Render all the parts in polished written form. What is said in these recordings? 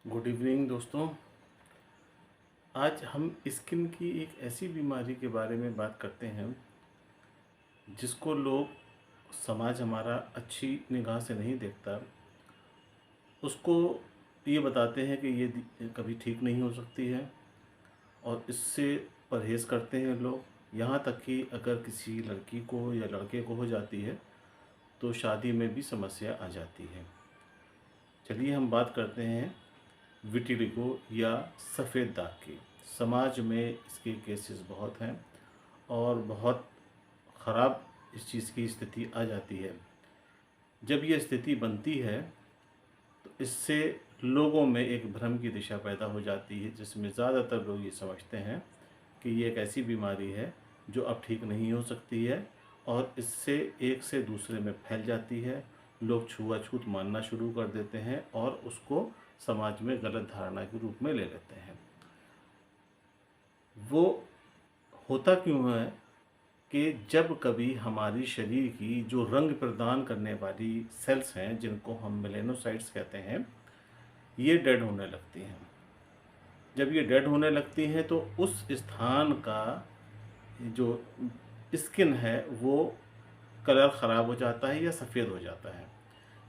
Good evening दोस्तों। आज हम स्किन की एक ऐसी बीमारी के बारे में बात करते हैं जिसको लोग समाज हमारा अच्छी निगाह से नहीं देखता। उसको ये बताते हैं कि ये कभी ठीक नहीं हो सकती है और इससे परहेज़ करते हैं लोग। यहाँ तक कि अगर किसी लड़की को या लड़के को हो जाती है तो शादी में भी समस्या आ जाती है। चलिए हम बात करते हैं विटिलिगो या सफ़ेद दाग की। समाज में इसके केसेस बहुत हैं और बहुत ख़राब इस चीज़ की स्थिति आ जाती है। जब ये स्थिति बनती है तो इससे लोगों में एक भ्रम की दिशा पैदा हो जाती है, जिसमें ज़्यादातर लोग ये समझते हैं कि ये एक ऐसी बीमारी है जो अब ठीक नहीं हो सकती है और इससे एक से दूसरे में फैल जाती है। लोग छुआछूत मानना शुरू कर देते हैं और उसको समाज में गलत धारणा के रूप में ले लेते हैं। वो होता क्यों है कि जब कभी हमारी शरीर की जो रंग प्रदान करने वाली सेल्स हैं, जिनको हम मेलेनोसाइट्स कहते हैं, ये डेड होने लगती हैं। जब ये डेड होने लगती हैं तो उस स्थान का जो स्किन है वो कलर ख़राब हो जाता है या सफ़ेद हो जाता है।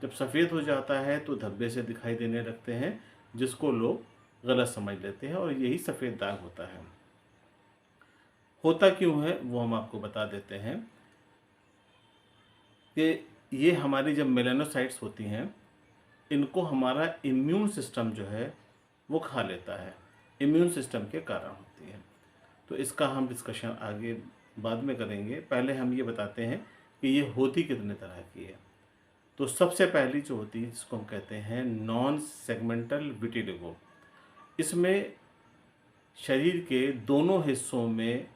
जब सफ़ेद हो जाता है तो धब्बे से दिखाई देने लगते हैं, जिसको लोग गलत समझ लेते हैं और यही सफ़ेद दाग होता है। होता क्यों है वो हम आपको बता देते हैं कि ये हमारी जब मेलानोसाइट्स होती हैं, इनको हमारा इम्यून सिस्टम जो है वो खा लेता है। इम्यून सिस्टम के कारण होती है। तो इसका हम डिस्कशन आगे बाद में करेंगे। पहले हम ये बताते हैं कि ये होती कितने तरह की है। तो सबसे पहली जो होती है, जिसको हम कहते हैं नॉन सेगमेंटल विटिलिगो। इसमें शरीर के दोनों हिस्सों में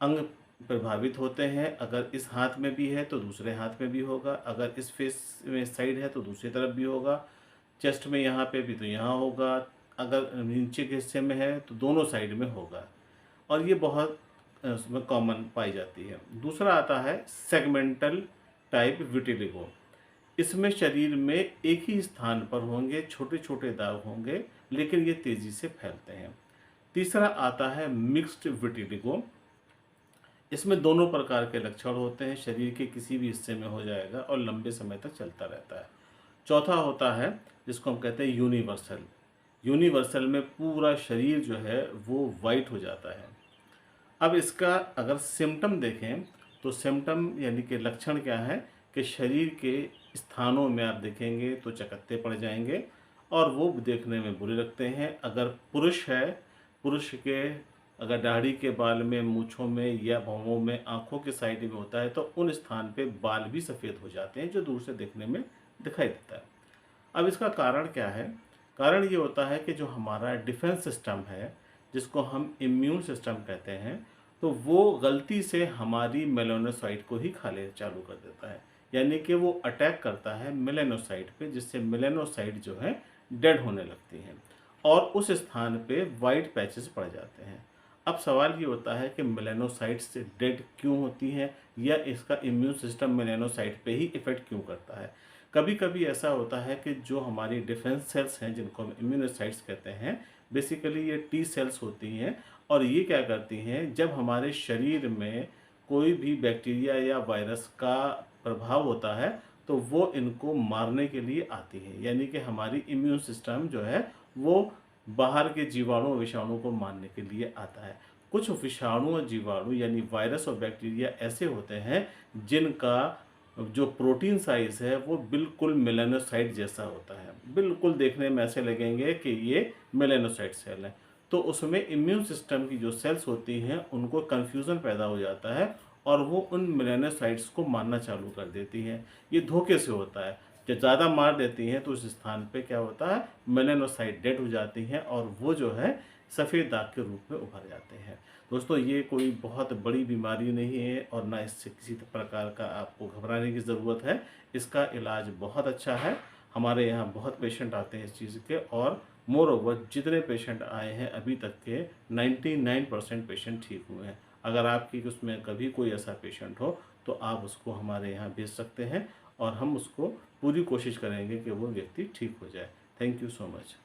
अंग प्रभावित होते हैं। अगर इस हाथ में भी है तो दूसरे हाथ में भी होगा, अगर इस फेस में साइड है तो दूसरी तरफ भी होगा, चेस्ट में यहाँ पे भी तो यहाँ होगा, अगर नीचे के हिस्से में है तो दोनों साइड में होगा और ये बहुत उसमें कॉमन पाई जाती है। दूसरा आता है सेगमेंटल टाइप विटिलिगो। इसमें शरीर में एक ही स्थान पर होंगे छोटे छोटे दाग होंगे, लेकिन ये तेज़ी से फैलते हैं। तीसरा आता है मिक्स्ड विटिलिगो। इसमें दोनों प्रकार के लक्षण होते हैं, शरीर के किसी भी हिस्से में हो जाएगा और लंबे समय तक चलता रहता है। चौथा होता है जिसको हम कहते हैं यूनिवर्सल। यूनिवर्सल में पूरा शरीर जो है वो वाइट हो जाता है। अब इसका अगर सिम्टम देखें तो सिम्टम यानी कि लक्षण क्या है कि शरीर के स्थानों में आप देखेंगे तो चकत्ते पड़ जाएंगे और वो देखने में बुरे लगते हैं। अगर पुरुष है, पुरुष के अगर दाढ़ी के बाल में, मूँछों में या भौहों में, आँखों के साइड में होता है तो उन स्थान पे बाल भी सफ़ेद हो जाते हैं, जो दूर से देखने में दिखाई देता है। अब इसका कारण क्या है? कारण ये होता है कि जो हमारा डिफेंस सिस्टम है, जिसको हम इम्यून सिस्टम कहते हैं, तो वो गलती से हमारी मेलानोसाइट को ही खाने चालू कर देता है। यानी कि वो अटैक करता है मेलानोसाइट पे, जिससे मेलानोसाइट जो है डेड होने लगती हैं और उस स्थान पे वाइट पैचेस पड़ जाते हैं। अब सवाल ये होता है कि मेलानोसाइट से डेड क्यों होती हैं या इसका इम्यून सिस्टम मेलानोसाइट पे ही इफ़ेक्ट क्यों करता है। कभी कभी ऐसा होता है कि जो हमारी डिफेंस सेल्स हैं, जिनको हम इम्यूनोसाइट्स कहते हैं, बेसिकली ये टी सेल्स होती हैं और ये क्या करती हैं, जब हमारे शरीर में कोई भी बैक्टीरिया या वायरस का प्रभाव होता है तो वो इनको मारने के लिए आती है। यानी कि हमारी इम्यून सिस्टम जो है वो बाहर के जीवाणु विषाणु को मारने के लिए आता है। कुछ विषाणु और जीवाणु यानी वायरस और बैक्टीरिया ऐसे होते हैं जिनका जो प्रोटीन साइज़ है वो बिल्कुल मेलानोसाइट जैसा होता है। बिल्कुल देखने में ऐसे लगेंगे कि ये मेलानोसाइट सेल हैं। तो उसमें इम्यून सिस्टम की जो सेल्स होती हैं उनको कन्फ्यूज़न पैदा हो जाता है और वो उन मेलानोसाइट्स को मारना चालू कर देती हैं। ये धोखे से होता है। जब ज़्यादा मार देती हैं तो उस स्थान पे क्या होता है, मेलानोसाइट डेड हो जाती हैं और वो जो है सफ़ेद दाग के रूप में उभर जाते हैं। दोस्तों, ये कोई बहुत बड़ी बीमारी नहीं है और ना इससे किसी प्रकार का आपको घबराने की ज़रूरत है। इसका इलाज बहुत अच्छा है। हमारे यहाँ बहुत पेशेंट आते हैं इस चीज़ के और मोर ओवर जितने पेशेंट आए हैं अभी तक के 99% पेशेंट ठीक हुए हैं। अगर आपकी उसमें कभी कोई ऐसा पेशेंट हो तो आप उसको हमारे यहाँ भेज सकते हैं और हम उसको पूरी कोशिश करेंगे कि वो व्यक्ति ठीक हो जाए। Thank you so much.